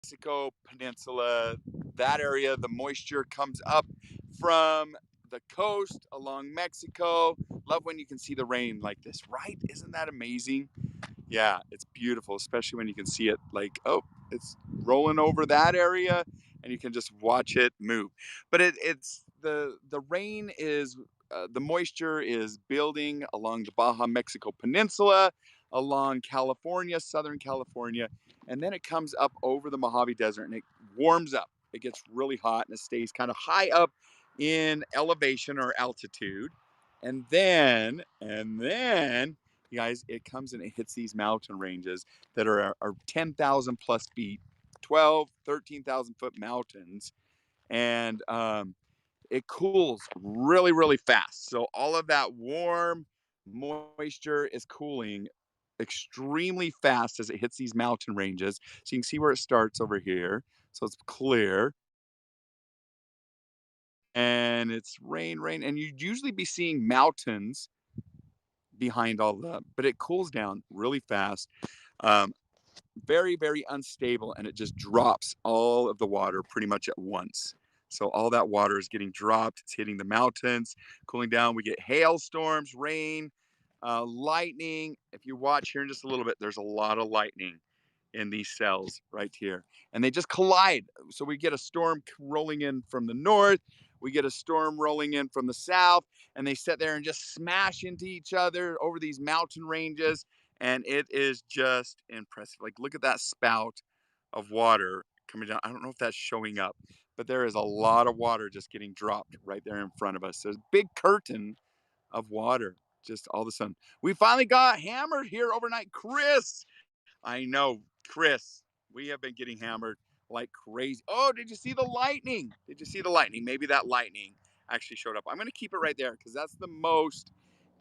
Mexico Peninsula, that area, the moisture comes up from the coast along Mexico. Love when you can see the rain like this, right? Isn't that amazing? Yeah, it's beautiful, especially when you can see it like, oh, it's rolling over that area and you can just watch it move. But it's the rain is the moisture is building along the Baja Mexico Peninsula, along California, Southern California, and then it comes up over the Mojave Desert and it warms up. It gets really hot and it stays kind of high up in elevation or altitude. And then you guys, it comes and it hits these mountain ranges that are 10,000 plus feet, 12, 13,000 foot mountains. And it cools really, really fast. So all of that warm moisture is cooling extremely fast as it hits these mountain ranges. So you can see where it starts over here. So it's clear and it's rain, and you'd usually be seeing mountains behind all that, but it cools down really fast. Um, very, very unstable, and it just drops all of the water pretty much at once. So all that water is getting dropped. It's hitting the mountains, cooling down. We get hailstorms, rain, lightning. If you watch here in just a little bit, there's a lot of lightning in these cells right here. And they just collide. So we get a storm rolling in from the north, we get a storm rolling in from the south, and they sit there and just smash into each other over these mountain ranges. And it is just impressive. Like, look at that spout of water coming down. I don't know if that's showing up, but there is a lot of water just getting dropped right there in front of us. There's a big curtain of water just all of a sudden. We finally got hammered here overnight. Chris, I know, Chris, we have been getting hammered like crazy. Oh, did you see the lightning? Did you see the lightning? Maybe that lightning actually showed up. I'm going to keep it right there because that's the most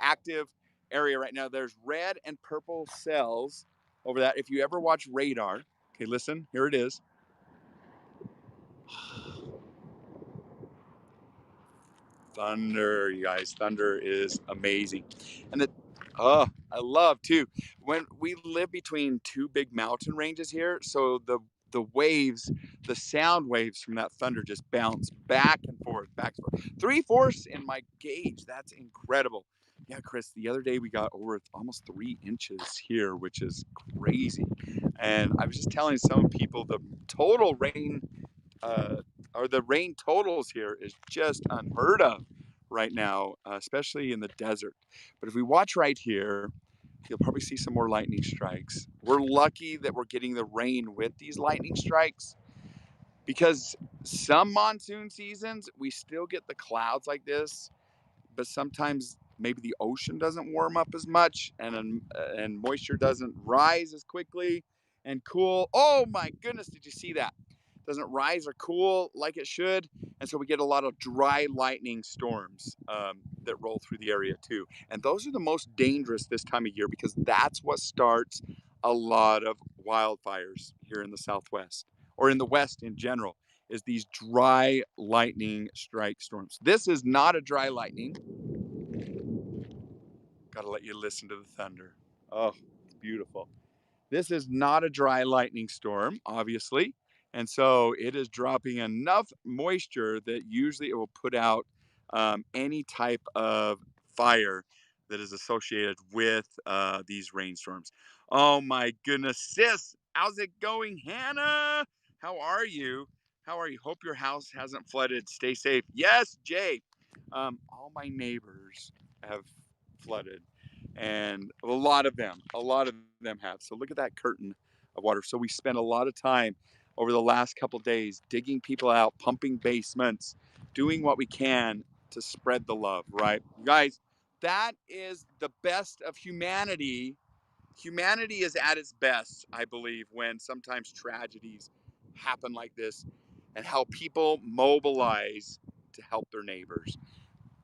active area right now. There's red and purple cells over that. If you ever watch radar, okay, listen, here it is. Thunder, you guys. Thunder is amazing. And I love too when we live between two big mountain ranges here. So the waves, the sound waves from that thunder just bounce back and forth, back and forth. 3/4 in my gauge. That's incredible. Yeah, Chris, the other day we got over almost 3 inches here, which is crazy. And I was just telling some people the total rain uh, or the rain totals here is just unheard of right now, especially in the desert. But if we watch right here, you'll probably see some more lightning strikes. We're lucky that we're getting the rain with these lightning strikes because some monsoon seasons we still get the clouds like this, but sometimes maybe the ocean doesn't warm up as much and moisture doesn't rise as quickly and cool. Oh my goodness, did you see that? Doesn't rise or cool like it should, and so we get a lot of dry lightning storms that roll through the area too. And those are the most dangerous this time of year because that's what starts a lot of wildfires here in the Southwest or in the West in general. Is these dry lightning strike storms. This is not a dry lightning. Got to let you listen to the thunder. Oh, it's beautiful. This is not a dry lightning storm, obviously. And so it is dropping enough moisture that usually it will put out any type of fire that is associated with these rainstorms. Oh my goodness, sis, how's it going, Hannah? How are you? How are you? Hope your house hasn't flooded. Stay safe. Yes, Jay. All my neighbors have flooded, and a lot of them have. So look at that curtain of water. So we spent a lot of time over the last couple of days digging people out, pumping basements, doing what we can to spread the love, right? Guys, that is the best of humanity. Humanity is at its best, I believe, when sometimes tragedies happen like this and how people mobilize to help their neighbors.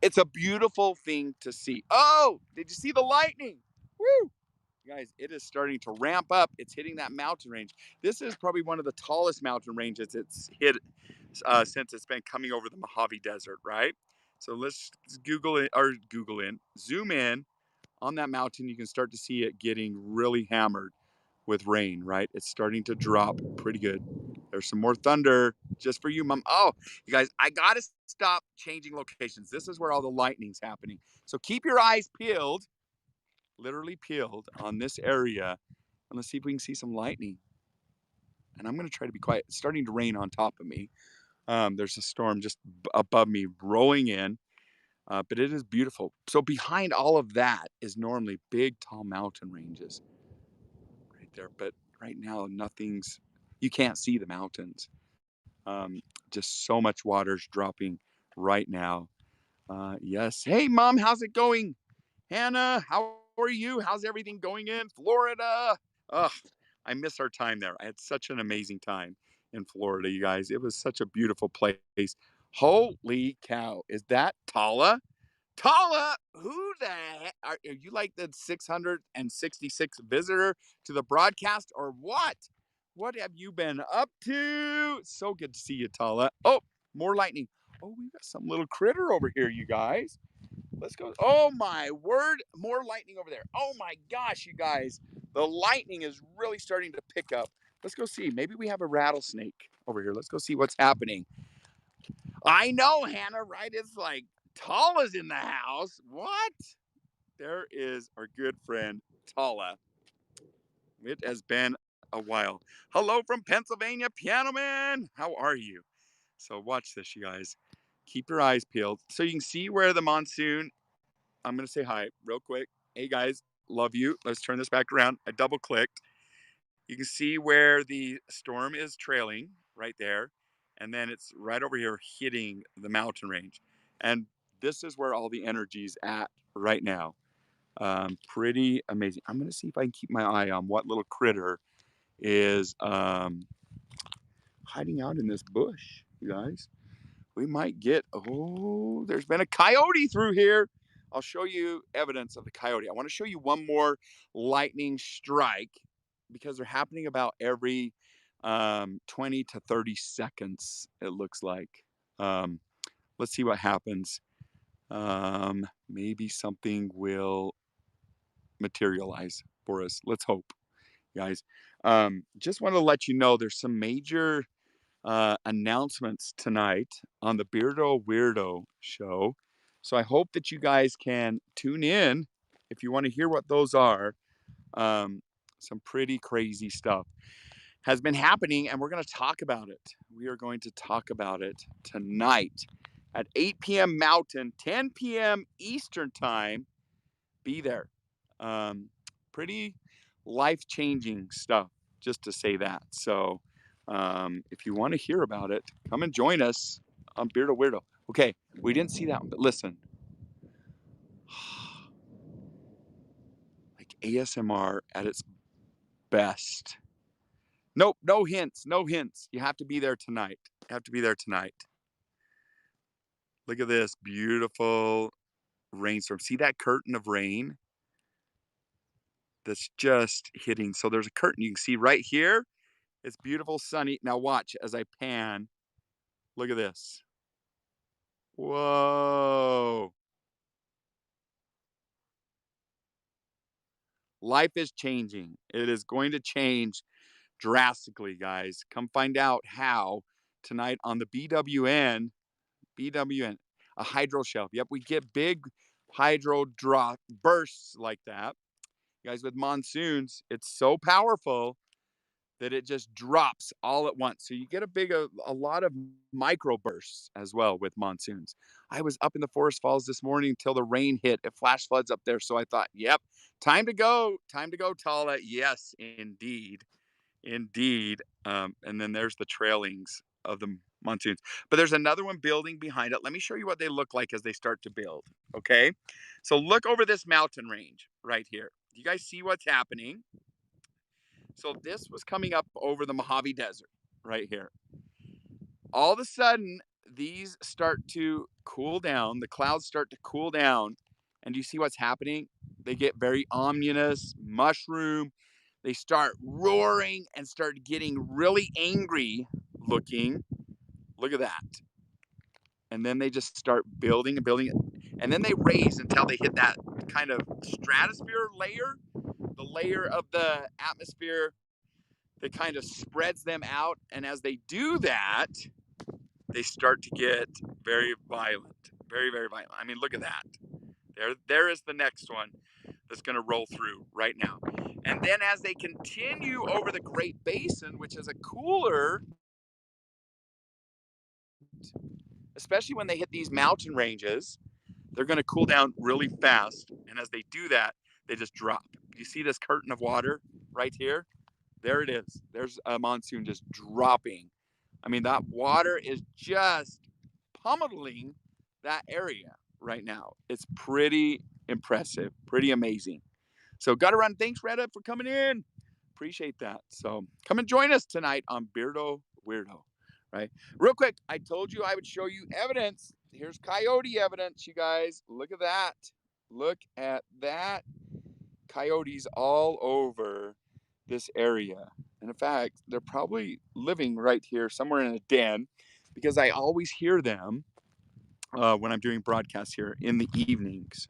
It's a beautiful thing to see. Oh, did you see the lightning? Woo! Guys, it is starting to ramp up. It's hitting that mountain range. This is probably one of the tallest mountain ranges it's hit since it's been coming over the Mojave Desert, right? So let's zoom in on that mountain. You can start to see it getting really hammered with rain, right? It's starting to drop pretty good. There's some more thunder just for you, Mom. Oh, you guys, I got to stop changing locations. This is where all the lightning's happening. So keep your eyes peeled, literally peeled on this area. And let's see if we can see some lightning. And I'm going to try to be quiet. It's starting to rain on top of me. There's a storm just above me rolling in, but it is beautiful. So behind all of that is normally big, tall mountain ranges right there. But right now, you can't see the mountains. Um, just so much water's dropping right now. Yes. Hey, Mom, how's it going? Hannah, how are you? How's everything going in Florida? Ugh, I miss our time there. I had such an amazing time in Florida, you guys. It was such a beautiful place. Holy cow. Is that Tala? Tala, who the heck? Are you like the 666th visitor to the broadcast or what? What have you been up to? So good to see you, Tala. Oh, more lightning. Oh, we got some little critter over here, you guys. Let's go. Oh my word. More lightning over there. Oh my gosh, you guys. The lightning is really starting to pick up. Let's go see. Maybe we have a rattlesnake over here. Let's go see what's happening. I know, Hannah, right? It's like Tala's in the house. What? There is our good friend Tala. It has been a while. Hello from Pennsylvania, Piano Man. How are you? So watch this, you guys. Keep your eyes peeled. So you can see where the monsoon. I'm going to say hi real quick. Hey, guys. Love you. Let's turn this back around. I double clicked. You can see where the storm is trailing right there. And then it's right over here hitting the mountain range. And this is where all the energy's at right now. Pretty amazing. I'm going to see if I can keep my eye on what little critter is hiding out in this bush, you guys. We might get, oh, there's been a coyote through here. I'll show you evidence of the coyote. I want to show you one more lightning strike because they're happening about every 20 to 30 seconds, it looks like. Um, let's see what happens. Maybe something will materialize for us. Let's hope, guys. Just want to let you know there's some major announcements tonight on the Beardo Weirdo show. So I hope that you guys can tune in if you want to hear what those are. Some pretty crazy stuff has been happening, and we're going to talk about it. We are going to talk about it tonight at 8 p.m. Mountain, 10 p.m. Eastern Time. Be there. Pretty life-changing stuff, just to say that. So if you want to hear about it, come and join us on Beardo Weirdo. Okay, we didn't see that one, but listen. Like ASMR at its best. Nope, no hints, no hints. You have to be there tonight. You have to be there tonight. Look at this beautiful rainstorm. See that curtain of rain that's just hitting? So there's a curtain you can see right here. It's beautiful, sunny. Now watch as I pan. Look at this. Whoa. Life is changing. It is going to change drastically, guys. Come find out how tonight on the BWN, a hydro shelf. Yep, we get big hydro drop bursts like that. Guys, with monsoons, it's so powerful that it just drops all at once. So you get a lot of micro bursts as well with monsoons. I was up in the Forest Falls this morning until the rain hit. It flash floods up there. So I thought, yep, time to go, Tala. Yes, indeed. Indeed. And then there's the trailings of the monsoons. But there's another one building behind it. Let me show you what they look like as they start to build. Okay. So look over this mountain range right here. You guys see what's happening? So this was coming up over the Mojave Desert right here. All of a sudden, these start to cool down. The clouds start to cool down. And do you see what's happening? They get very ominous, mushroom. They start roaring and start getting really angry looking. Look at that. And then they just start building and building. And then they raise until they hit that kind of stratosphere layer, the layer of the atmosphere that kind of spreads them out. And as they do that, they start to get very violent, very, very violent. I mean, look at that. There is the next one that's going to roll through right now. And then as they continue over the Great Basin, which is a cooler, especially when they hit these mountain ranges, they're going to cool down really fast. And as they do that, they just drop. You see this curtain of water right here? There it is. There's a monsoon just dropping. I mean, that water is just pummeling that area right now. It's pretty impressive, pretty amazing. So, gotta run. Thanks, Retta, for coming in. Appreciate that. So, come and join us tonight on Beardo Weirdo, right? Real quick, I told you I would show you evidence. Here's coyote evidence, you guys. Look at that. Look at that. Coyotes all over this area. And in fact, they're probably living right here somewhere in a den because I always hear them when I'm doing broadcasts here in the evenings.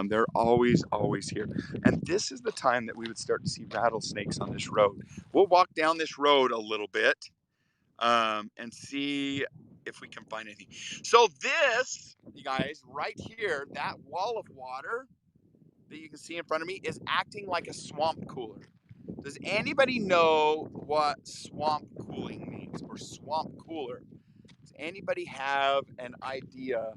They're always, always here. And this is the time that we would start to see rattlesnakes on this road. We'll walk down this road a little bit and see if we can find anything. So this, you guys, right here, that wall of water that you can see in front of me is acting like a swamp cooler. Does anybody know what swamp cooling means or swamp cooler? Does anybody have an idea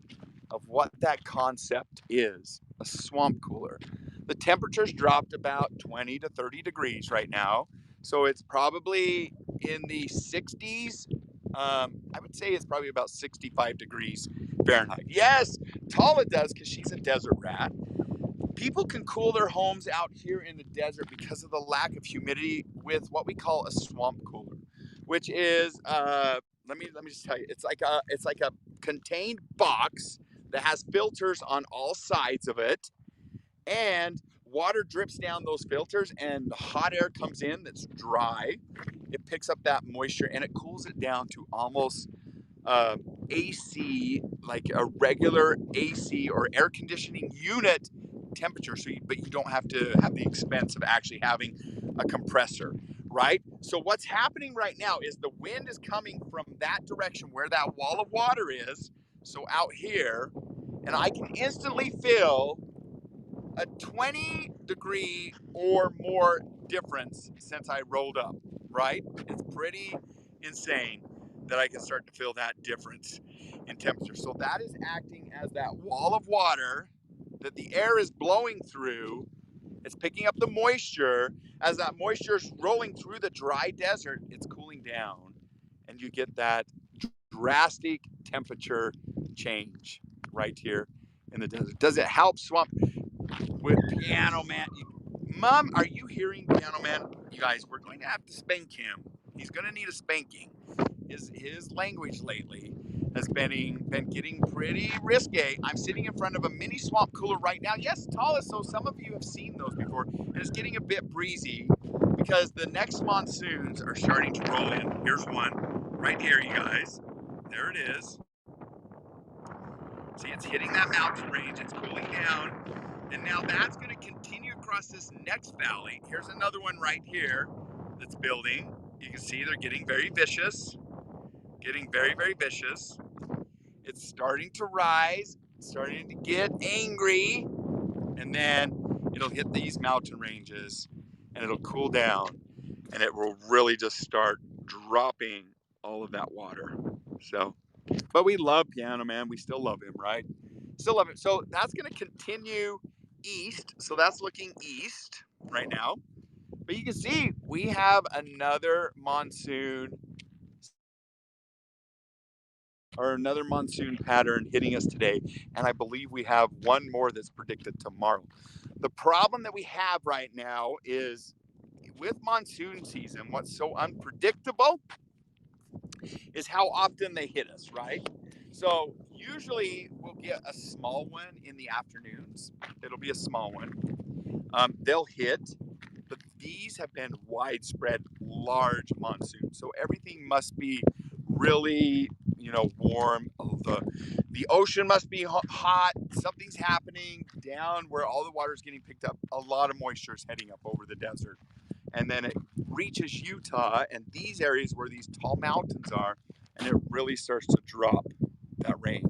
of what that concept is? A swamp cooler. The temperature's dropped about 20 to 30 degrees right now. So it's probably in the 60s. I would say it's probably about 65 degrees Fahrenheit. Yes, Tala does because she's a desert rat. People can cool their homes out here in the desert because of the lack of humidity with what we call a swamp cooler, which is let me just tell you, it's like a contained box that has filters on all sides of it, and water drips down those filters, and the hot air comes in that's dry. It picks up that moisture and it cools it down to almost AC, like a regular AC or air conditioning unit temperature. But you don't have to have the expense of actually having a compressor, right? So what's happening right now is the wind is coming from that direction where that wall of water is. So out here, and I can instantly feel a 20-degree or more difference since I rolled up, right? It's pretty insane that I can start to feel that difference in temperature. So that is acting as that wall of water that the air is blowing through. It's picking up the moisture. As that moisture is rolling through the dry desert, it's cooling down, and you get that drastic temperature change right here in the desert. Does it help swamp with Piano Man? Mom, are you hearing Piano Man? You guys, we're going to have to spank him. He's going to need a spanking. His language lately has been getting pretty risque. I'm sitting in front of a mini swamp cooler right now. Yes, Tallest, so some of you have seen those before. And it's getting a bit breezy because the next monsoons are starting to roll in. Here's one right here, you guys. There it is. See, it's hitting that mountain range. It's cooling down. And now that's going to continue across this next valley. Here's another one right here that's building. You can see they're getting very vicious. Getting very, very vicious. It's starting to rise, starting to get angry, and then it'll hit these mountain ranges and it'll cool down and it will really just start dropping all of that water. So, but we love Piano Man. We still love him, right? Still love him. So that's going to continue east. So that's looking east right now. But you can see we have another monsoon or another monsoon pattern hitting us today. And I believe we have one more that's predicted tomorrow. The problem that we have right now is with monsoon season, what's so unpredictable is how often they hit us, right? So usually we'll get a small one in the afternoons. It'll be a small one. They'll hit, but these have been widespread, large monsoons. So everything must be really, warm. The ocean must be hot. Something's happening down where all the water is getting picked up. A lot of moisture is heading up over the desert. and then it reaches Utah and these areas where these tall mountains are, and it really starts to drop that rain.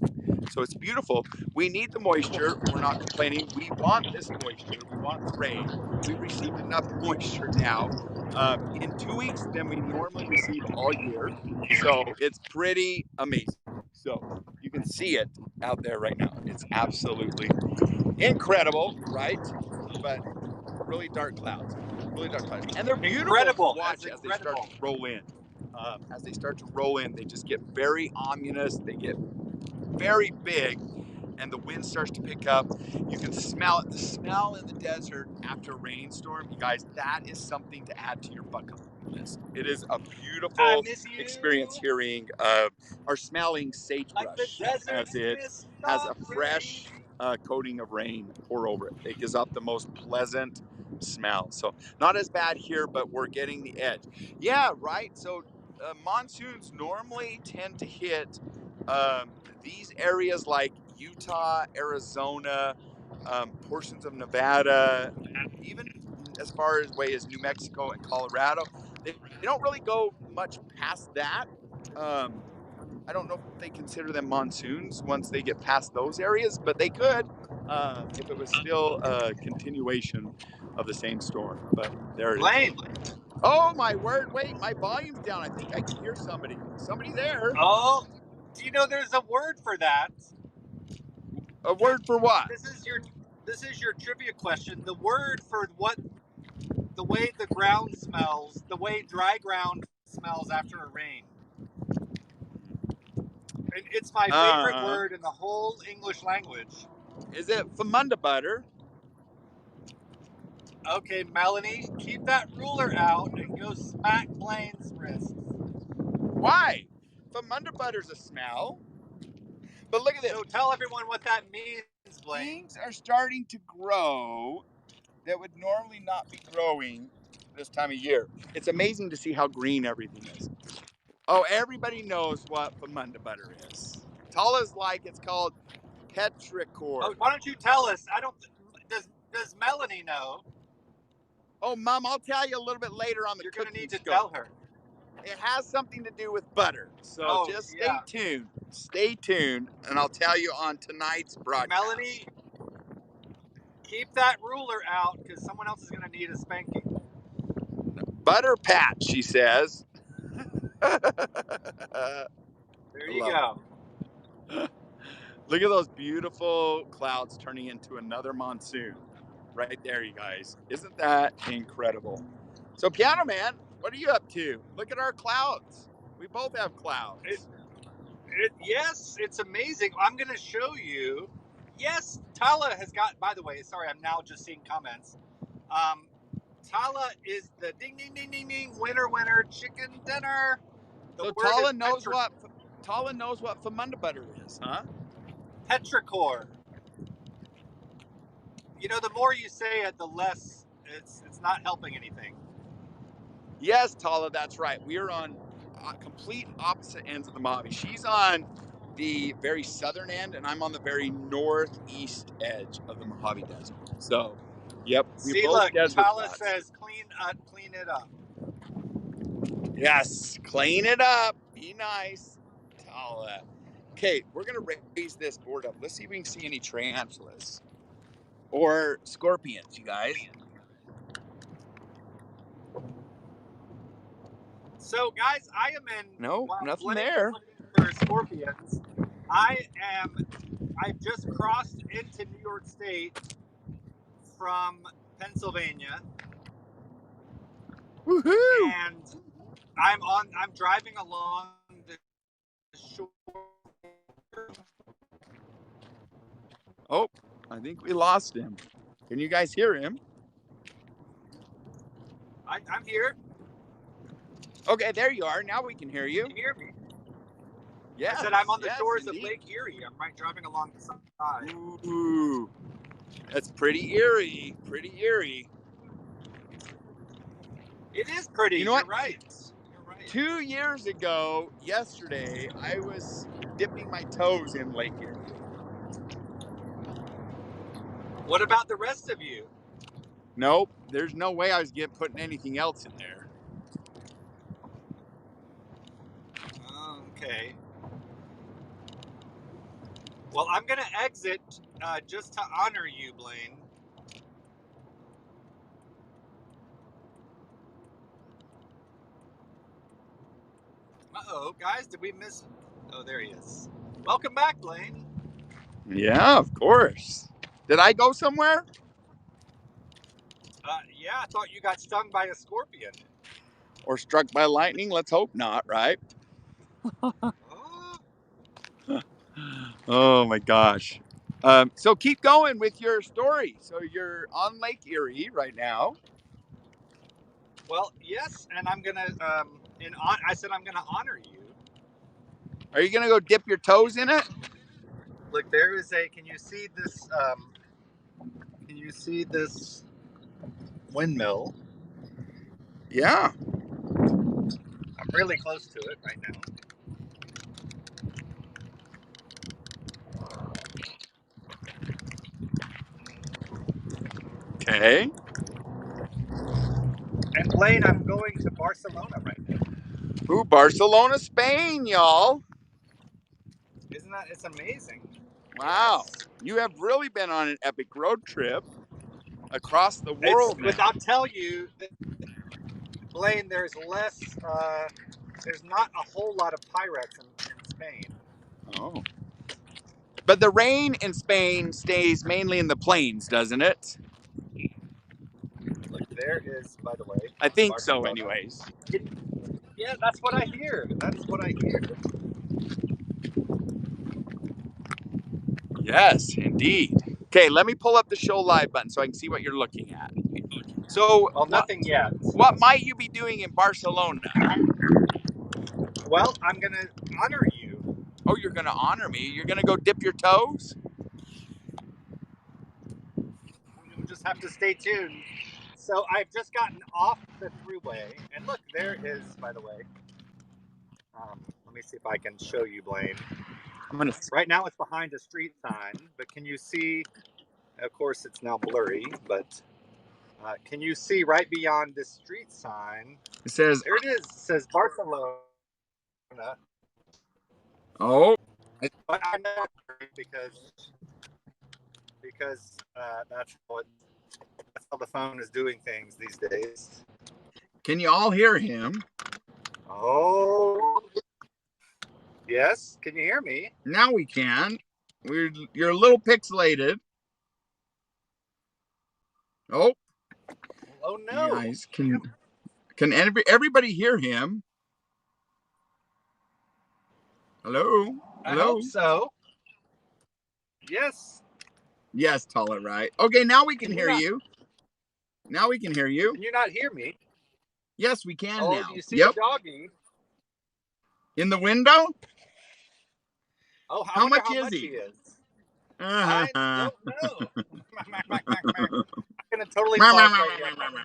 So it's beautiful. We need the moisture. We're not complaining. We want this moisture. We want the rain. We've received enough moisture now in 2 weeks than we normally receive all year. So it's pretty amazing. So you can see it out there right now. It's absolutely incredible, right? But really dark clouds, really dark clouds, and they're beautiful to watch as they start to roll in. As they start to roll in, they just get very ominous. They get very big, and the wind starts to pick up. You can smell it. The smell in the desert after a rainstorm, you guys, that is something to add to your bucket list. It is a beautiful experience hearing or smelling sagebrush as it has a fresh coating of rain pour over it. It gives off the most pleasant smell. So not as bad here, but we're getting the edge. Yeah, right. So monsoons normally tend to hit these areas like Utah, Arizona, portions of Nevada, even as far away as New Mexico and Colorado. They don't really go much past that. I don't know if they consider them monsoons once they get past those areas, but they could if it was still a continuation of the same storm. But there it is. Oh my word! Wait, my volume's down. I think I can hear somebody. Somebody there? Oh, do you know there's a word for that? A word for what? This is your trivia question. The word for what the way the ground smells, the way dry ground smells after a rain. It's my favorite word in the whole English language. Is it famunda butter? Okay, Melanie, keep that ruler out and go smack Blaine's wrist. Why? Famunda butter's a smell. But look at this. So tell everyone what that means, Blaine. Things are starting to grow that would normally not be growing this time of year. It's amazing to see how green everything is. Oh, everybody knows what famunda butter is. Tala's like it's called petrichor. Oh, why don't you tell us? Does Melanie know? Oh, Mom, I'll tell you a little bit later on the You're cooking going to need to scope. tell her. It has something to do with butter. So just stay tuned. Stay tuned, and I'll tell you on tonight's broadcast. Melanie, keep that ruler out because someone else is going to need a spanking. Butter patch, she says. There you go. Look at those beautiful clouds turning into another monsoon. Right there, you guys. Isn't that incredible? So, Piano Man, what are you up to? Look at our clouds. We both have clouds. Yes, it's amazing. I'm going to show you. Yes, Tala has got, by the way, sorry, I'm now just seeing comments. Tala is the ding, ding, ding, ding, ding, winner, winner, chicken dinner. So Tala knows what famunda butter is, huh? Petrichor. You know, the more you say it, the less it's not helping anything. Yes, Tala, that's right. We are on complete opposite ends of the Mojave. She's on the very southern end, and I'm on the very northeast edge of the Mojave Desert. So, yep, we both desert Tala spots. Says clean it up. Yes, clean it up. Be nice, Tala. Okay, we're gonna raise this board up. Let's see if we can see any tarantulas or scorpions, you guys. So, guys, I am in. Nothing there. For scorpions, I've just crossed into New York State from Pennsylvania. Woohoo! And I'm driving along the shore. Oh, I think we lost him. Can you guys hear him? I'm here. Okay, there you are. Now we can hear you. Can you hear me? Yeah. I said I'm on the shores of Lake Erie. I'm driving along the side. Ooh, that's pretty eerie. Pretty eerie. It is pretty. You know what? You're right. 2 years ago, yesterday, I was dipping my toes in Lake Erie. What about the rest of you? Nope. There's no way I was putting anything else in there. Okay. Well, I'm gonna exit just to honor you, Blaine. Uh-oh, guys, did we miss? Oh, there he is. Welcome back, Blaine. Yeah, of course. Did I go somewhere? Yeah, I thought you got stung by a scorpion. Or struck by lightning? Let's hope not, right? Oh, Oh my gosh. So keep going with your story. So you're on Lake Erie right now. well, yes, and I'm gonna I said I'm gonna honor you. Are you gonna go dip your toes in it? Look, there is a. Can you see this? Can you see this windmill? Yeah. I'm really close to it right now. Okay. And Blaine, I'm going to Barcelona right now. Ooh, Barcelona, Spain, y'all. Isn't that? It's amazing. Wow. Yes. You have really been on an epic road trip across the It's world without now. tell you, Blaine. There's less. There's not a whole lot of pirates in Spain. Oh. But the rain in Spain stays mainly in the plains, doesn't it? Look, there is, by the way, I think so, Barcelona. anyways. Yeah, that's what I hear. That's what I hear. Yes, indeed. Okay, let me pull up the show live button so I can see what you're looking at. So, Well, what nothing yet. what might you be doing in Barcelona? Well, I'm gonna honor you. Oh, you're gonna honor me. You're gonna go dip your toes. You'll just have to stay tuned. So I've just gotten off the thruway, and look, there is, by the way. Let me see if I can show you, Blaine. I'm gonna. Right now, it's behind a street sign, but can you see? Of course, it's now blurry, but can you see right beyond this street sign? It says, There it is. It says Barcelona. "Oh, But I'm not because that's how the phone is doing things these days. can you all hear him?" Oh, yes. Can you hear me? Now we can. You're a little pixelated. Oh, Oh you no. guys can everybody hear him? Hello, I hope hello. so. Yes. Yes, Taller, right? Okay, now we can Can you hear not? you. Now we can hear you. Can you not hear me? Yes, we can Oh, do now. you see the Yep. doggy? In the window? Oh, I How wonder much how is much he he? is. Uh-huh. I don't know. I'm gonna totally park right here.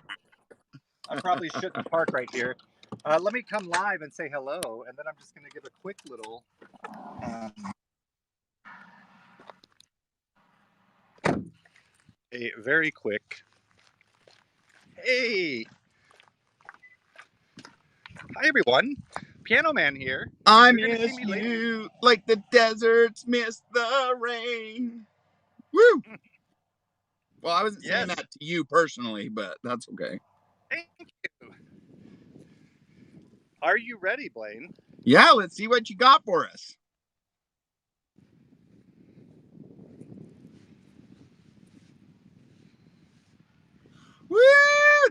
I probably shouldn't park right here. Let me come live and say hello, and then I'm just gonna give a quick little. A very quick. Hey, hi everyone. Piano Man here. I You're gonna see miss me later. you like the deserts miss the rain. Woo! Well, I wasn't saying Yes. that to you personally, but that's okay. Thank you. Are you ready, Blaine? Yeah, let's see what you got for us. Woo!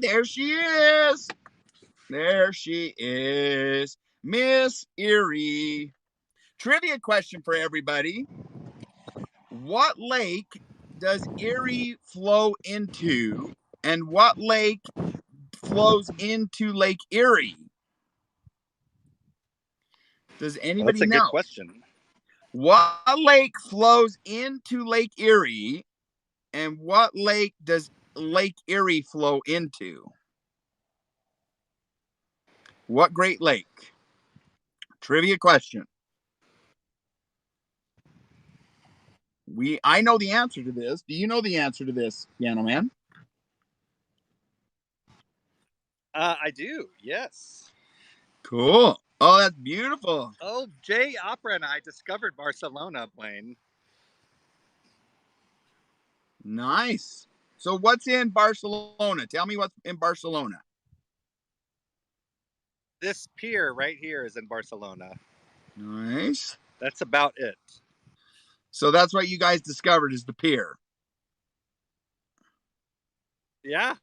There she is. There she is. Miss Erie. Trivia question for everybody. What lake does Erie flow into? And what lake flows into Lake Erie? Does Well, that's anybody a good know? question. What lake flows into Lake Erie? And what lake does Lake Erie flow into? What Great Lake? Trivia question. I know the answer to this. Do you know the answer to this, Piano Man? I do. Yes. Cool. Oh, that's beautiful. Oh, Jay Opera and I discovered Barcelona, Blaine. Nice. So what's in Barcelona? Tell me what's in Barcelona. This pier right here is in Barcelona. Nice. That's about it. So that's what you guys discovered is the pier. Yeah.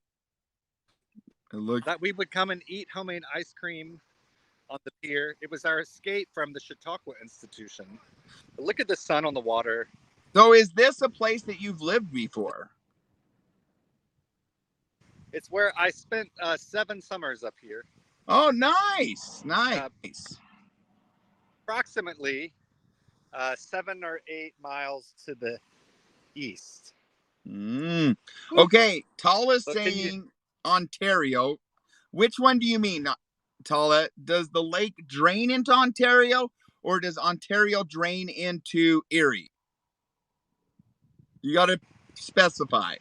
It looks. That we would come and eat homemade ice cream on the pier. It was our escape from the Chautauqua Institution. But look at the sun on the water. So is this a place that you've lived before? It's where I spent 7 summers up here. Oh, nice. Uh, Nice. approximately 7 or 8 miles to the east. Mm. Whew. Okay, Tala's So can you? saying Ontario. Which one do you mean, Tala? Does the lake drain into Ontario or does Ontario drain into Erie? You got to specify.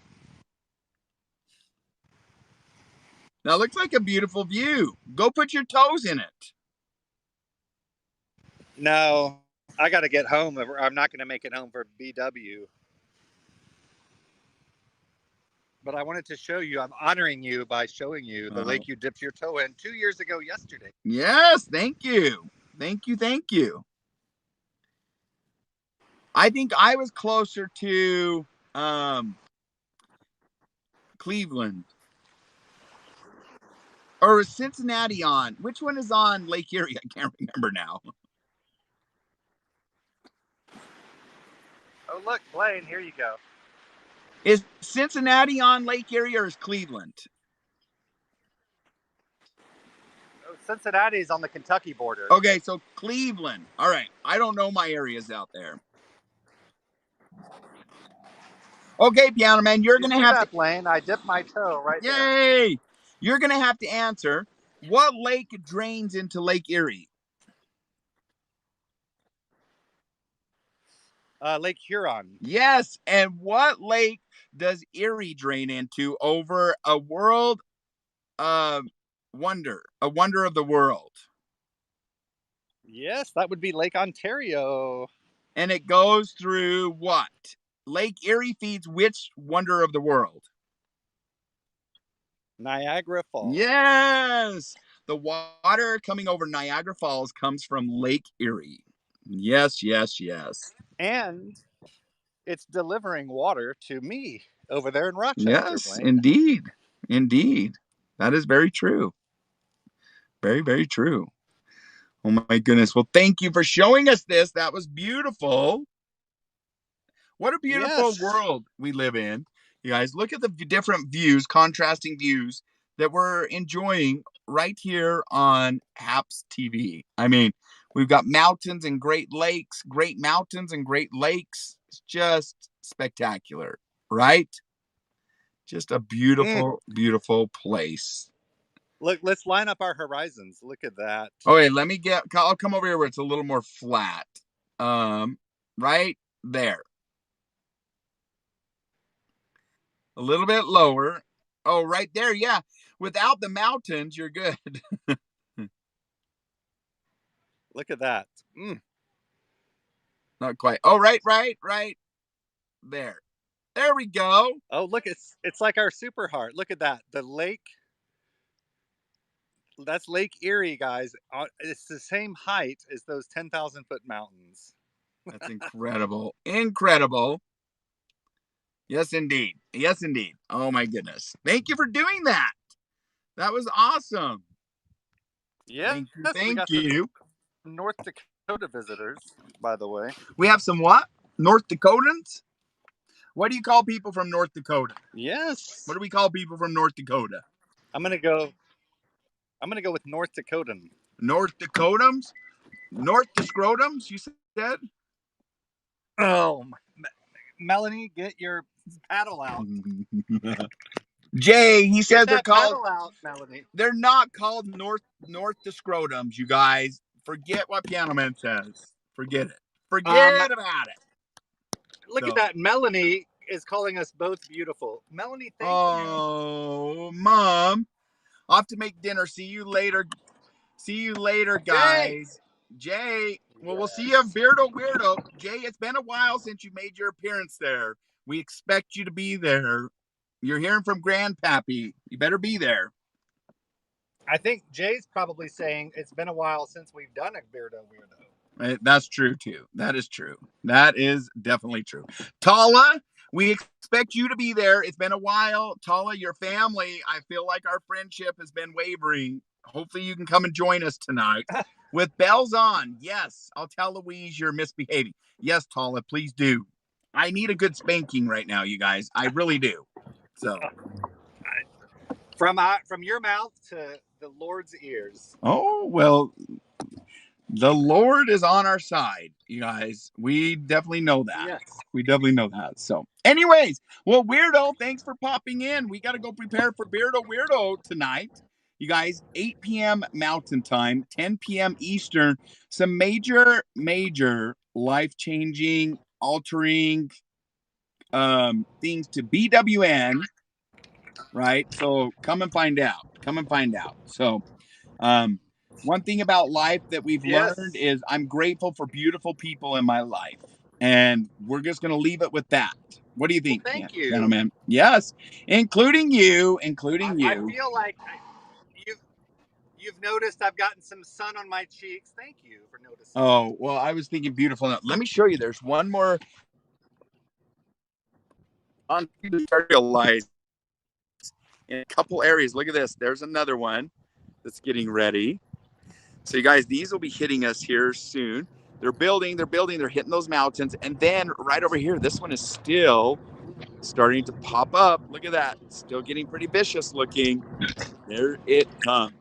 Now, it looks like a beautiful view. Go put your toes in it. No, I got to get home. I'm not going to make it home for BW. But I wanted to show you. I'm honoring you by showing you the lake you dipped your toe in 2 years ago yesterday. Yes, thank you. Thank you. Thank you. I think I was closer to Cleveland. Or is Cincinnati on? Which one is on Lake Erie? I can't remember now. Oh, look, Blaine, here you go. Is Cincinnati on Lake Erie or is Cleveland? Oh, Cincinnati's on the Kentucky border. Okay, so Cleveland. All right. I don't know my areas out there. Okay, Piano Man, you're You going to see have to. that, Blaine? I dipped my toe right there. Yay! You're going to have to answer what lake drains into Lake Erie? Lake Huron. Yes. And what lake does Erie drain into over a world wonder, a wonder of the world? Yes, that would be Lake Ontario. And it goes through what? Lake Erie feeds which wonder of the world? Niagara Falls. Yes. The water coming over Niagara Falls comes from Lake Erie. Yes, yes, yes. And it's delivering water to me over there in Rochester, Yes, Blaine. indeed. Indeed. That is very true. Very, very true. Oh my goodness. Well, thank you for showing us this. That was beautiful. What a beautiful Yes. world we live in. You guys, look at the different views, contrasting views that we're enjoying right here on HAPS TV. I mean, we've got mountains and great lakes, great mountains and great lakes. It's just spectacular, right? Just a Mm. beautiful, beautiful place. Look, let's line up our horizons. Look at that. Okay, I'll come over here where it's a little more flat. Right there. A little bit lower. Oh, right there. Yeah. Without the mountains, you're good. Look at that. Mm. Not quite. Oh, right there. There we go. Oh, look, it's like our super heart. Look at that. The lake. That's Lake Erie, guys. It's the same height as those 10,000-foot mountains. That's incredible. Incredible. Yes, indeed. Yes, indeed. Oh, my goodness. Thank you for doing that. That was awesome. Yes, Thank you. we Thank got some you. North Dakota visitors, by the way. We have some what? North Dakotans? What do you call people from North Dakota? Yes. What do we call people from North Dakota? I'm gonna go. I'm gonna go with North Dakotan. North Dakotans? North Scrotums, you said? Oh, Melanie, get your paddle out. Jay, he says Get they're that called. paddle out, Melanie. They're not called North Scrotums, you guys. Forget what Piano Man says. Forget it. Forget about it. Look at So, that. Melanie is calling us both beautiful. Melanie, thank you. oh, Mom. Off to make dinner. See you later. See you later, Jay. guys. Jay, well, we'll see you, Yes. Beardo Weirdo. Jay, it's been a while since you made your appearance there. We expect you to be there. You're hearing from Grandpappy. You better be there. I think Jay's probably saying it's been a while since we've done a Beardo Weirdo. That's true, too. That is true. That is definitely true. Tala, we expect you to be there. It's been a while. Tala, your family, I feel like our friendship has been wavering. Hopefully you can come and join us tonight. With bells on. Yes, I'll tell Louise you're misbehaving. Yes, Tala, please do. I need a good spanking right now, you guys. I really do. So, From your mouth to the Lord's ears. oh, well, the Lord is on our side, you guys. We definitely know that. Yes. We definitely know that. So, anyways, well, Weirdo, thanks for popping in. We got to go prepare for Beardo Weirdo tonight. You guys, 8 p.m. Mountain Time, 10 p.m. Eastern. Some major life changing, altering things to BWN, right? So, come and find out. Come and find out. So, um, one thing about life that we've learned Yes. is I'm grateful for beautiful people in my life. And we're just going to leave it with that. What do you Well, think, thank you. gentlemen? Yes, including you, including I you. feel like you've noticed I've gotten some sun on my cheeks. Thank you for noticing. Oh, well, I was thinking beautiful. Let me show you. There's one more on realize in a couple areas. Look at this. There's another one that's getting ready. So you guys, these will be hitting us here soon. They're building, they're hitting those mountains. And then right over here, this one is still starting to pop up. Look at that. Still getting pretty vicious looking. There it comes.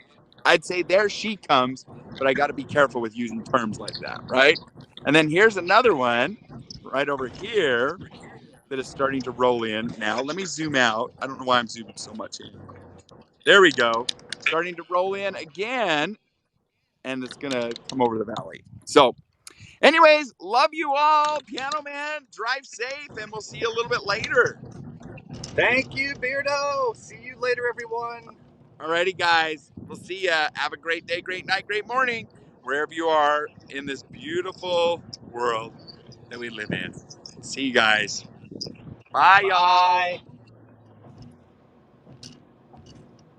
I'd say there she comes, but I got to be careful with using terms like that, right? And then here's another one right over here that is starting to roll in now. Let me zoom out. I don't know why I'm zooming so much in. There we go. Starting to roll in again, and it's going to come over the valley. So, anyways, love you all. Piano Man, drive safe, and we'll see you a little bit later. Thank you, Beardo. See you later, everyone. Alrighty, guys. We'll see ya. Have a great day, great night, great morning, wherever you are in this beautiful world that we live in. See you guys. Bye, y'all. Bye.